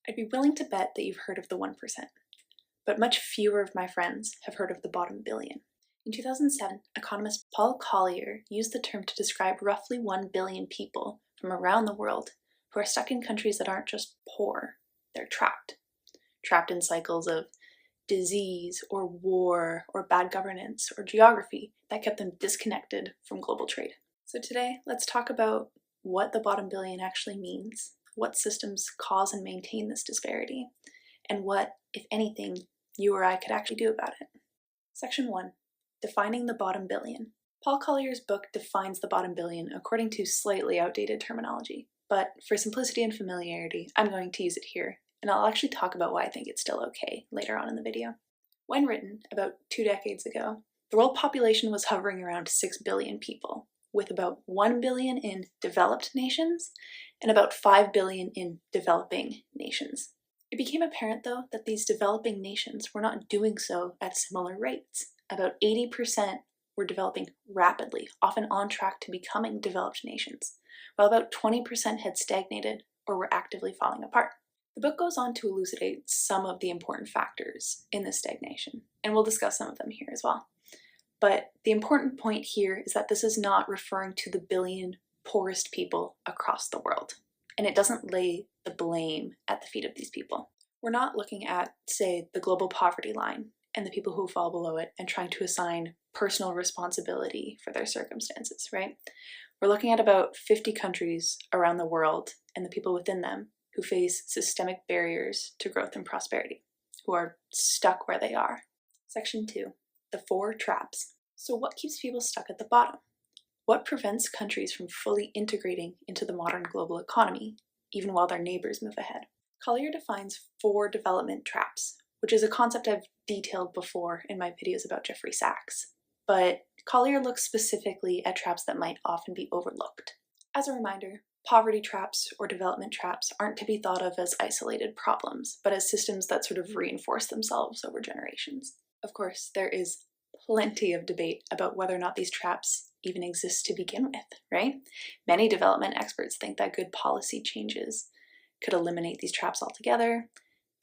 I'd be willing to bet that you've heard of the 1%, but much fewer of my friends have heard of the bottom billion. In 2007, economist Paul Collier used the term to describe roughly 1 billion people from around the world who are stuck in countries that aren't just poor, they're trapped. Trapped in cycles of disease or war or bad governance or geography that kept them disconnected from global trade. So today, let's talk about what the bottom billion actually means, what systems cause and maintain this disparity, and what, if anything, you or I could actually do about it. Section 1. Defining the bottom billion. Paul Collier's book defines the bottom billion according to slightly outdated terminology, but for simplicity and familiarity, I'm going to use it here, and I'll actually talk about why I think it's still okay later on in the video. When written, about 2 decades ago, the world population was hovering around 6 billion people, with about 1 billion in developed nations and about 5 billion in developing nations. It became apparent, though, that these developing nations were not doing so at similar rates. About 80% were developing rapidly, often on track to becoming developed nations, while about 20% had stagnated or were actively falling apart. The book goes on to elucidate some of the important factors in this stagnation, and we'll discuss some of them here as well. But the important point here is that this is not referring to the billion poorest people across the world, and it doesn't lay the blame at the feet of these people. We're not looking at, say, the global poverty line and the people who fall below it and trying to assign personal responsibility for their circumstances, right? We're looking at about 50 countries around the world and the people within them who face systemic barriers to growth and prosperity, who are stuck where they are. Section 2. The 4 traps. So what keeps people stuck at the bottom? What prevents countries from fully integrating into the modern global economy, even while their neighbors move ahead? Collier defines 4 development traps, which is a concept I've detailed before in my videos about Jeffrey Sachs. But Collier looks specifically at traps that might often be overlooked. As a reminder, poverty traps or development traps aren't to be thought of as isolated problems, but as systems that sort of reinforce themselves over generations. Of course, there is plenty of debate about whether or not these traps even exist to begin with, right? Many development experts think that good policy changes could eliminate these traps altogether.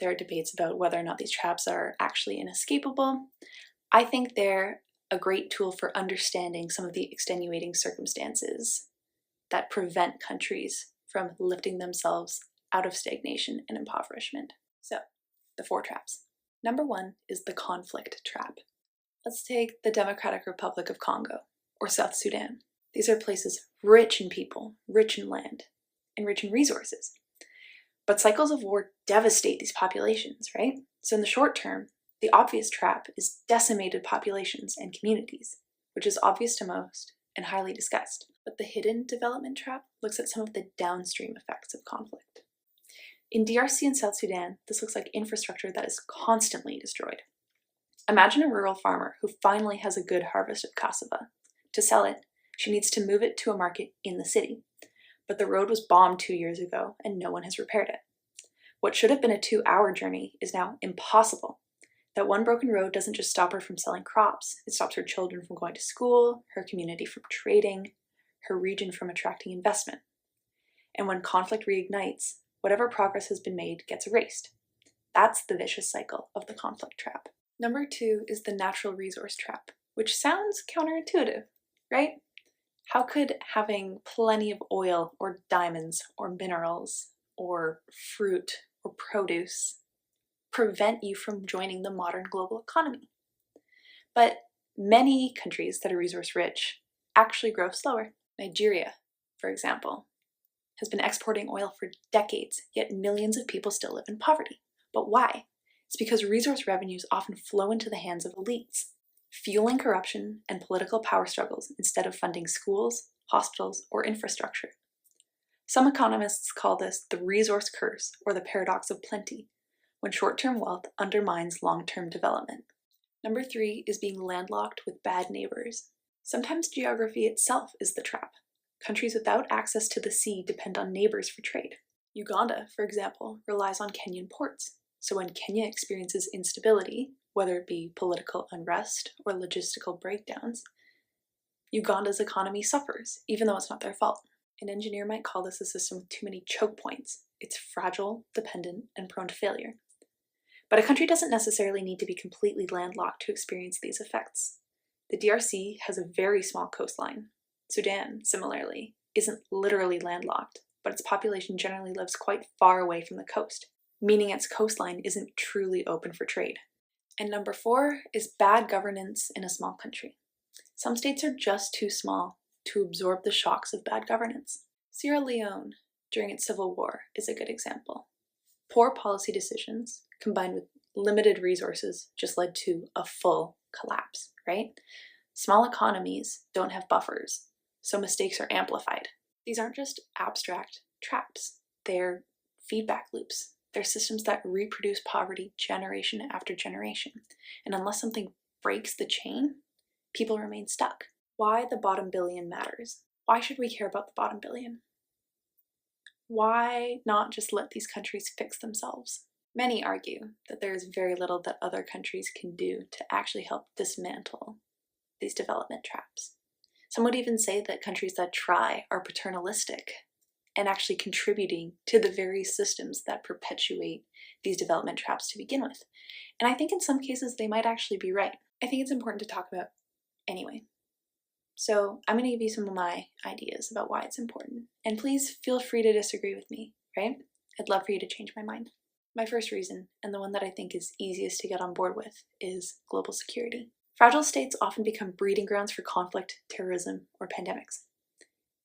There are debates about whether or not these traps are actually inescapable. I think they're a great tool for understanding some of the extenuating circumstances that prevent countries from lifting themselves out of stagnation and impoverishment. So, the 4 traps. Number 1 is the conflict trap. Let's take the Democratic Republic of Congo, or South Sudan. These are places rich in people, rich in land, and rich in resources. But cycles of war devastate these populations, right? So in the short term, the obvious trap is decimated populations and communities, which is obvious to most and highly discussed. But the hidden development trap looks at some of the downstream effects of conflict. In DRC and South Sudan, this looks like infrastructure that is constantly destroyed. Imagine a rural farmer who finally has a good harvest of cassava. To sell it, she needs to move it to a market in the city. But the road was bombed 2 years ago and no one has repaired it. What should have been a 2-hour journey is now impossible. That one broken road doesn't just stop her from selling crops, it stops her children from going to school, her community from trading, her region from attracting investment. And when conflict reignites, whatever progress has been made gets erased. That's the vicious cycle of the conflict trap. Number 2 is the natural resource trap, which sounds counterintuitive, right? How could having plenty of oil or diamonds or minerals or fruit or produce prevent you from joining the modern global economy? But many countries that are resource rich actually grow slower. Nigeria, for example, has been exporting oil for decades, yet millions of people still live in poverty. But why? It's because resource revenues often flow into the hands of elites, fueling corruption and political power struggles instead of funding schools, hospitals, or infrastructure. Some economists call this the resource curse or the paradox of plenty, when short-term wealth undermines long-term development. Number 3 is being landlocked with bad neighbors. Sometimes geography itself is the trap. Countries without access to the sea depend on neighbors for trade. Uganda, for example, relies on Kenyan ports. So when Kenya experiences instability, whether it be political unrest or logistical breakdowns, Uganda's economy suffers, even though it's not their fault. An engineer might call this a system with too many choke points, It's fragile, dependent, and prone to failure. But a country doesn't necessarily need to be completely landlocked to experience these effects. The DRC has a very small coastline. Sudan, similarly, isn't literally landlocked, but its population generally lives quite far away from the coast, meaning its coastline isn't truly open for trade. And number 4 is bad governance in a small country. Some states are just too small to absorb the shocks of bad governance. Sierra Leone, during its civil war, is a good example. Poor policy decisions, combined with limited resources, just led to a full collapse, right? Small economies don't have buffers, so mistakes are amplified. These aren't just abstract traps, they're feedback loops. They're systems that reproduce poverty generation after generation. And unless something breaks the chain, people remain stuck. Why the bottom billion matters. Why should we care about the bottom billion? Why not just let these countries fix themselves? Many argue that there is very little that other countries can do to actually help dismantle these development traps. Some would even say that countries that try are paternalistic and actually contributing to the very systems that perpetuate these development traps to begin with. And I think in some cases they might actually be right. I think it's important to talk about anyway. So I'm going to give you some of my ideas about why it's important. And please feel free to disagree with me, right? I'd love for you to change my mind. My first reason, and the one that I think is easiest to get on board with, is global security. Fragile states often become breeding grounds for conflict, terrorism, or pandemics.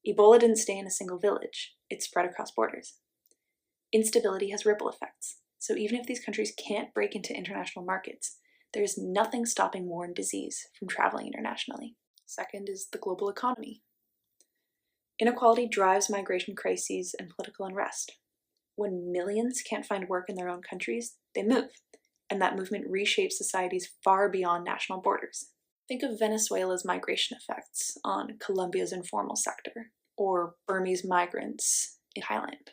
Ebola didn't stay in a single village, it spread across borders. Instability has ripple effects, so even if these countries can't break into international markets, there's nothing stopping war and disease from traveling internationally. Second is the global economy. Inequality drives migration crises and political unrest. When millions can't find work in their own countries, they move, and that movement reshapes societies far beyond national borders. Think of Venezuela's migration effects on Colombia's informal sector, or Burmese migrants in Thailand.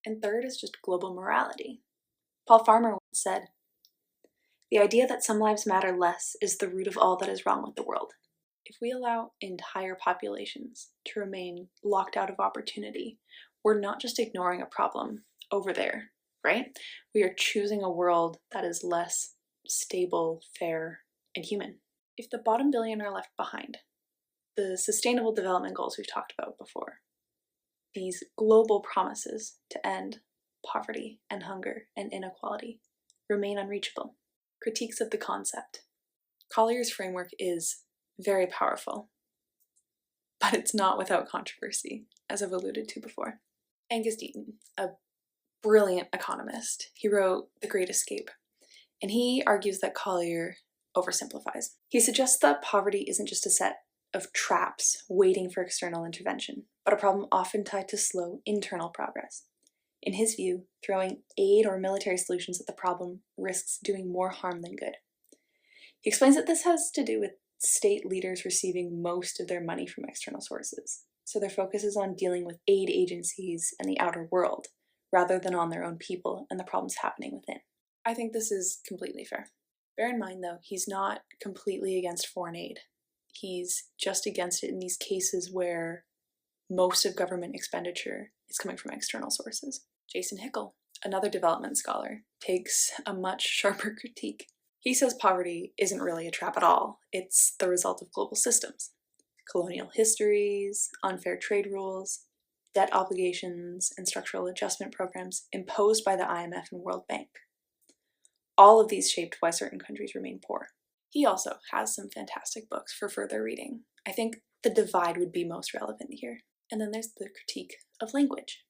And third is just global morality. Paul Farmer once said, "The idea that some lives matter less is the root of all that is wrong with the world." If we allow entire populations to remain locked out of opportunity, we're not just ignoring a problem over there, right? We are choosing a world that is less stable, fair, and human. If the bottom billion are left behind, the sustainable development goals we've talked about before, these global promises to end poverty and hunger and inequality remain unreachable. Critiques of the concept. Collier's framework is very powerful, but it's not without controversy, as I've alluded to before. Angus Deaton, a brilliant economist, he wrote The Great Escape, and he argues that Collier oversimplifies. He suggests that poverty isn't just a set of traps waiting for external intervention, but a problem often tied to slow internal progress. In his view, throwing aid or military solutions at the problem risks doing more harm than good. He explains that this has to do with state leaders receiving most of their money from external sources, so their focus is on dealing with aid agencies and the outer world, rather than on their own people and the problems happening within. I think this is completely fair. Bear in mind, though, he's not completely against foreign aid. He's just against it in these cases where most of government expenditure is coming from external sources. Jason Hickel, another development scholar, takes a much sharper critique. He says poverty isn't really a trap at all. It's the result of global systems. Colonial histories, unfair trade rules, debt obligations, and structural adjustment programs imposed by the IMF and World Bank. All of these shaped why certain countries remain poor. He also has some fantastic books for further reading. I think The Divide would be most relevant here. And then there's the critique of language.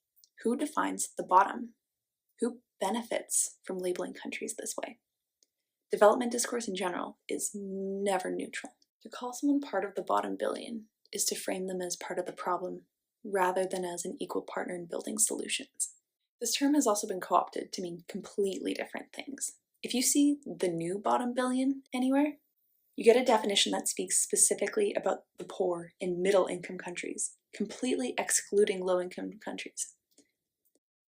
Who defines the bottom? Who benefits from labeling countries this way? Development discourse in general is never neutral. To call someone part of the bottom billion is to frame them as part of the problem rather than as an equal partner in building solutions. This term has also been co-opted to mean completely different things. If you see the new bottom billion anywhere, you get a definition that speaks specifically about the poor in middle-income countries, completely excluding low-income countries.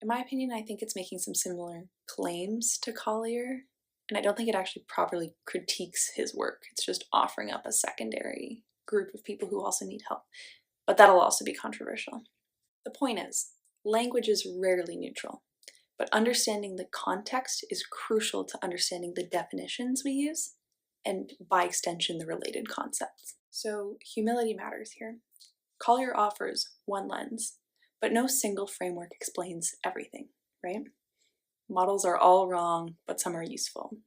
In my opinion, I think it's making some similar claims to Collier, and I don't think it actually properly critiques his work. It's just offering up a secondary group of people who also need help. But that'll also be controversial. The point is, language is rarely neutral. but understanding the context is crucial to understanding the definitions we use, and by extension, the related concepts. So humility matters here. Collier offers one lens, but no single framework explains everything, right? Models are all wrong, but some are useful.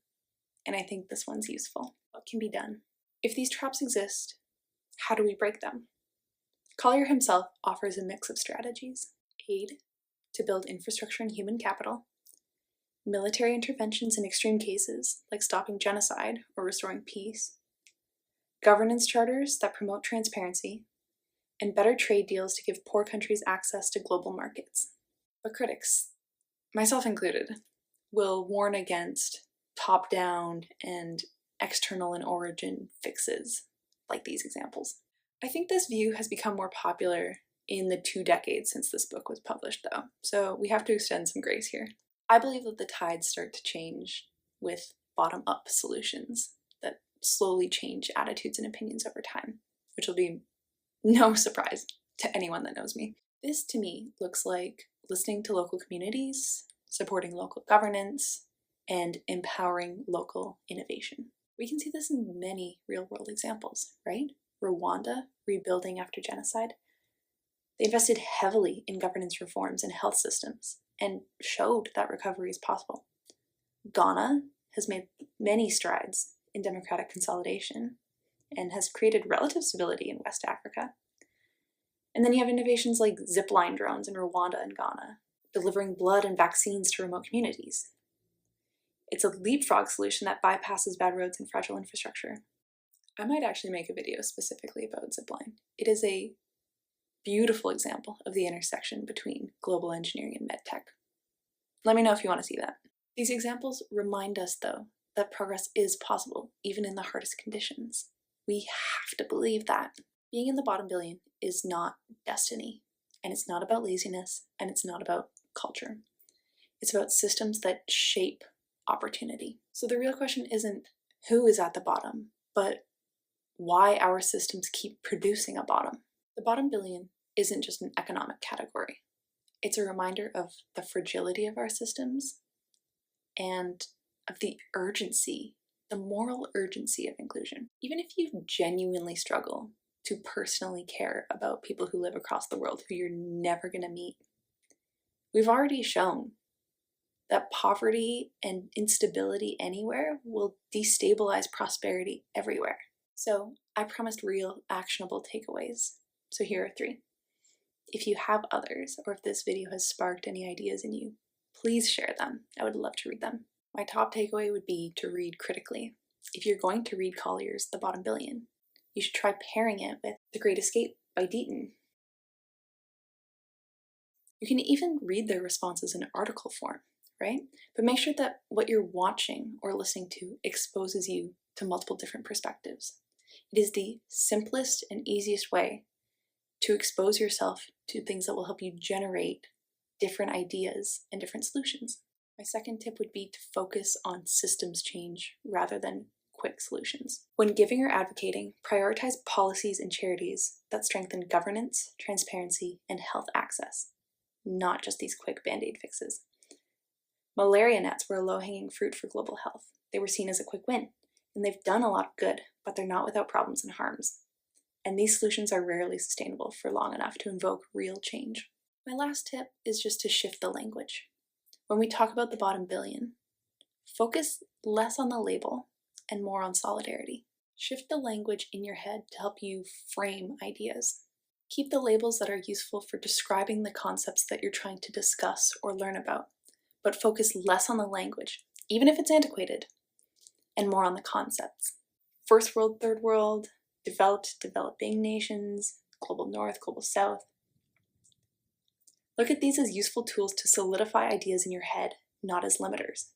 And I think this one's useful. What can be done? If these traps exist, how do we break them? Collier himself offers a mix of strategies: aid to build infrastructure and human capital, military interventions in extreme cases, like stopping genocide or restoring peace, governance charters that promote transparency, and better trade deals to give poor countries access to global markets. But critics, myself included, will warn against top-down and external in origin fixes, like these examples. I think this view has become more popular in the 2 decades since this book was published, though, so we have to extend some grace here. I believe that the tides start to change with bottom-up solutions that slowly change attitudes and opinions over time, which will be no surprise to anyone that knows me. This, to me, looks like listening to local communities, supporting local governance, and empowering local innovation. We can see this in many real-world examples, right? Rwanda, rebuilding after genocide. They invested heavily in governance reforms and health systems and showed that recovery is possible. Ghana has made many strides in democratic consolidation and has created relative stability in West Africa. And then you have innovations like zipline drones in Rwanda and Ghana, delivering blood and vaccines to remote communities. It's a leapfrog solution that bypasses bad roads and fragile infrastructure. I might actually make a video specifically about zipline. It is a beautiful example of the intersection between global engineering and medtech. Let me know if you want to see that. These examples remind us, though, that progress is possible, even in the hardest conditions. We have to believe that. Being in the bottom billion is not destiny, and it's not about laziness, and it's not about culture. It's about systems that shape opportunity. So the real question isn't who is at the bottom, but why our systems keep producing a bottom. The bottom billion isn't just an economic category. It's a reminder of the fragility of our systems and of the urgency, the moral urgency of inclusion. Even if you genuinely struggle to personally care about people who live across the world who you're never going to meet, we've already shown that poverty and instability anywhere will destabilize prosperity everywhere. So I promised real, actionable takeaways. So here are 3. If you have others, or if this video has sparked any ideas in you, please share them. I would love to read them. My top takeaway would be to read critically. If you're going to read Collier's The Bottom Billion, you should try pairing it with The Great Escape by Deaton. You can even read their responses in article form, right? But make sure that what you're watching or listening to exposes you to multiple different perspectives. It is the simplest and easiest way to expose yourself to things that will help you generate different ideas and different solutions. My second tip would be to focus on systems change rather than quick solutions. When giving or advocating, prioritize policies and charities that strengthen governance, transparency, and health access, not just these quick band-aid fixes. Malaria nets were a low-hanging fruit for global health. They were seen as a quick win, and they've done a lot of good, but they're not without problems and harms. And these solutions are rarely sustainable for long enough to invoke real change. My last tip is just to shift the language. When we talk about the bottom billion, focus less on the label and more on solidarity. Shift the language in your head to help you frame ideas. Keep the labels that are useful for describing the concepts that you're trying to discuss or learn about, but focus less on the language, even if it's antiquated, and more on the concepts. First world, third world, developed, developing nations, global north, global south. Look at these as useful tools to solidify ideas in your head, not as limiters.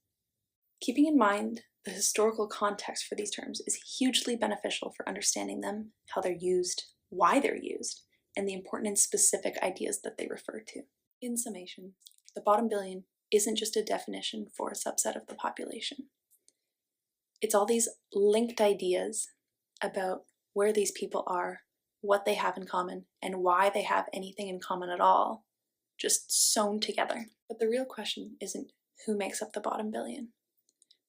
Keeping in mind the historical context for these terms is hugely beneficial for understanding them, how they're used, why they're used, and the important and specific ideas that they refer to. In summation, the bottom billion isn't just a definition for a subset of the population. It's all these linked ideas about where these people are, what they have in common, and why they have anything in common at all just sewn together. But the real question isn't who makes up the bottom billion,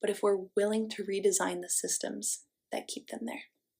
but if we're willing to redesign the systems that keep them there.